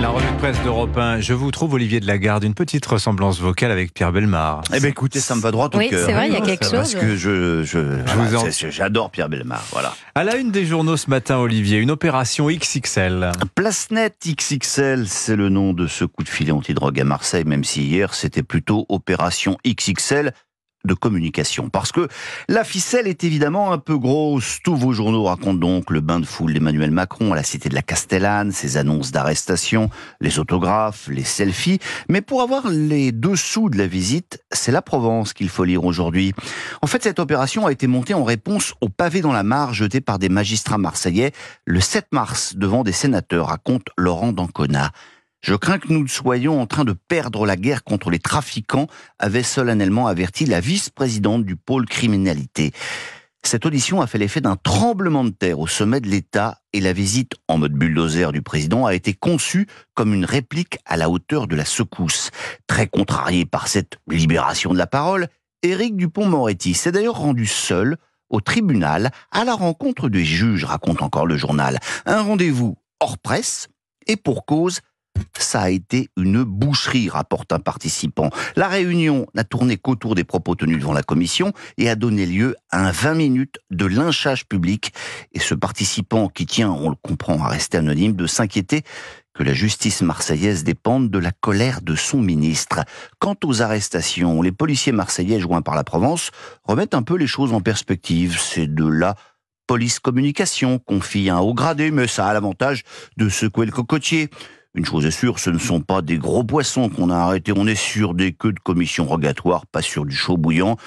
La revue de presse d'Europe 1. Je vous trouve, Olivier de Lagarde, une petite ressemblance vocale avec Pierre Bellemare. Eh bien écoutez, ça me va droit au Oui, cœur. c'est vrai, il y a quelque Parce chose. que j'adore Pierre Bellemare, voilà. À la une des journaux ce matin, Olivier, une opération XXL. Place Net XXL, c'est le nom de ce coup de filet antidrogue à Marseille, même si hier c'était plutôt opération XXL de communication. Parce que la ficelle est évidemment un peu grosse. Tous vos journaux racontent donc le bain de foule d'Emmanuel Macron à la Cité de la Castellane, ses annonces d'arrestation, les autographes, les selfies. Mais pour avoir les dessous de la visite, c'est la Provence qu'il faut lire aujourd'hui. En fait, cette opération a été montée en réponse au pavé dans la mare jeté par des magistrats marseillais le 7 mars devant des sénateurs, raconte Laurent d'Ancona. Je crains que nous soyons en train de perdre la guerre contre les trafiquants, avait solennellement averti la vice-présidente du pôle criminalité. Cette audition a fait l'effet d'un tremblement de terre au sommet de l'État et la visite en mode bulldozer du président a été conçue comme une réplique à la hauteur de la secousse. Très contrarié par cette libération de la parole, Éric Dupond-Moretti s'est d'ailleurs rendu seul au tribunal à la rencontre des juges, raconte encore le journal. Un rendez-vous hors presse et pour cause. Ça a été une boucherie, rapporte un participant. La réunion n'a tourné qu'autour des propos tenus devant la commission et a donné lieu à un 20 minutes de lynchage public. Et ce participant qui tient, on le comprend, à rester anonyme, de s'inquiéter que la justice marseillaise dépende de la colère de son ministre. Quant aux arrestations, les policiers marseillais joints par la Provence remettent un peu les choses en perspective. C'est de la police communication, confie un haut gradé, mais ça a l'avantage de secouer le cocotier. Une chose est sûre, ce ne sont pas des gros poissons qu'on a arrêtés, on est sur des queues de commission rogatoire, pas sur du chaud bouillant.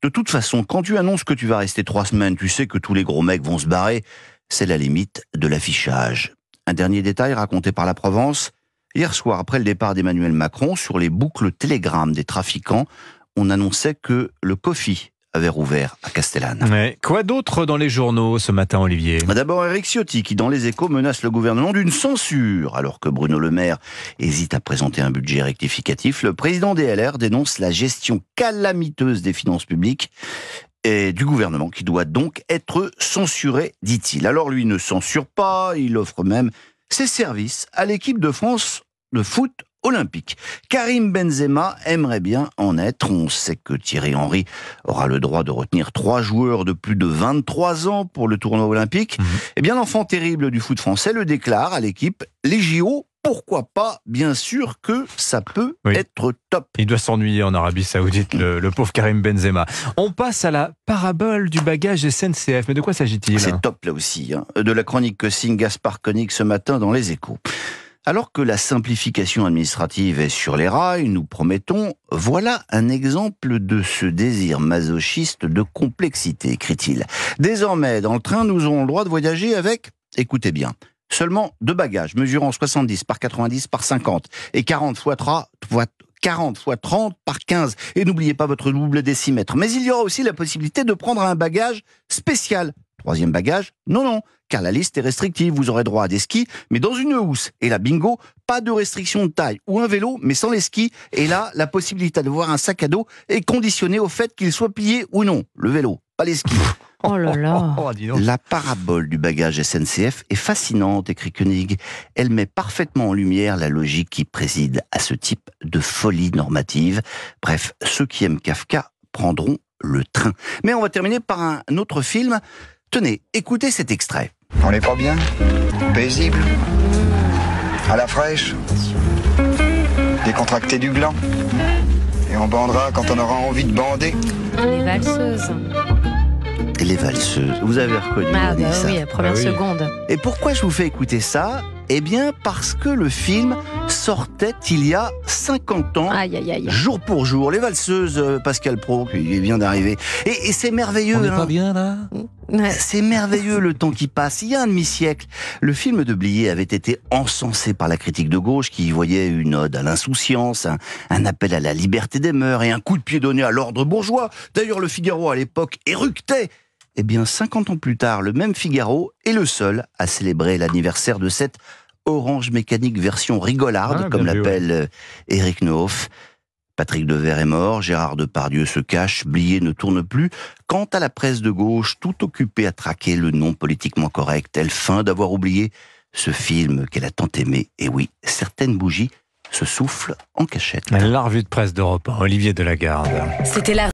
De toute façon, quand tu annonces que tu vas rester 3 semaines, tu sais que tous les gros mecs vont se barrer, c'est la limite de l'affichage. Un dernier détail raconté par la Provence. Hier soir, après le départ d'Emmanuel Macron, sur les boucles Telegram des trafiquants, on annonçait que le Kofi avait rouvert à Castellane. Mais quoi d'autre dans les journaux ce matin, Olivier ? D'abord, Éric Ciotti, qui dans Les Échos menace le gouvernement d'une censure. Alors que Bruno Le Maire hésite à présenter un budget rectificatif, le président des LR dénonce la gestion calamiteuse des finances publiques et du gouvernement qui doit donc être censuré, dit-il. Alors lui ne censure pas, il offre même ses services à l'équipe de France de foot olympique. Karim Benzema aimerait bien en être. On sait que Thierry Henry aura le droit de retenir 3 joueurs de plus de 23 ans pour le tournoi olympique. Eh bien, l'enfant terrible du foot français le déclare à l'équipe, les JO, pourquoi pas? Bien sûr que ça peut être top. Il doit s'ennuyer en Arabie Saoudite, le pauvre Karim Benzema. On passe à la parabole du bagage SNCF. Mais de quoi s'agit-il ? C'est top là aussi. De la chronique que signe Gaspard Koenig ce matin dans Les Échos. Alors que la simplification administrative est sur les rails, nous promettons, voilà un exemple de ce désir masochiste de complexité, écrit-il. Désormais, dans le train, nous aurons le droit de voyager avec, écoutez bien, seulement 2 bagages mesurant 70 par 90 par 50 et 40 fois 30 par 15. Et n'oubliez pas votre double décimètre. Mais il y aura aussi la possibilité de prendre un bagage spécial. 3e bagage, non, car la liste est restrictive. Vous aurez droit à des skis, mais dans une housse. Et là, bingo, pas de restriction de taille. Ou un vélo, mais sans les skis. Et là, la possibilité d'avoir un sac à dos est conditionnée au fait qu'il soit plié ou non. Le vélo, pas les skis. Oh là là. La parabole du bagage SNCF est fascinante, écrit Koenig. Elle met parfaitement en lumière la logique qui préside à ce type de folie normative. Bref, ceux qui aiment Kafka prendront le train. Mais on va terminer par un autre film. Tenez, écoutez cet extrait. On n'est pas bien? Paisible? À la fraîche? Décontracté du gland? Et on bandera quand on aura envie de bander? Les valseuses. Les valseuses. Vous avez reconnu ça. Oui, première seconde. Et pourquoi je vous fais écouter ça? Eh bien, parce que le film sortait il y a 50 ans, jour pour jour. Les valseuses, Pascal Praud, qui vient d'arriver. Et c'est merveilleux. On n'est pas bien, là ? C'est merveilleux le temps qui passe. Il y a un demi-siècle, le film de Blier avait été encensé par la critique de gauche qui y voyait une ode à l'insouciance, un appel à la liberté des mœurs et un coup de pied donné à l'ordre bourgeois. D'ailleurs, le Figaro, à l'époque, éructait. Eh bien, 50 ans plus tard, le même Figaro est le seul à célébrer l'anniversaire de cette Orange Mécanique version rigolarde, comme l'appelle Éric Nehoff. Patrick Devers est mort, Gérard Depardieu se cache, Blier ne tourne plus. Quant à la presse de gauche, tout occupée à traquer le non politiquement correct, elle feint d'avoir oublié ce film qu'elle a tant aimé. Et oui, certaines bougies se soufflent en cachette. La revue de presse d'Europe 1, Olivier Delagarde. C'était la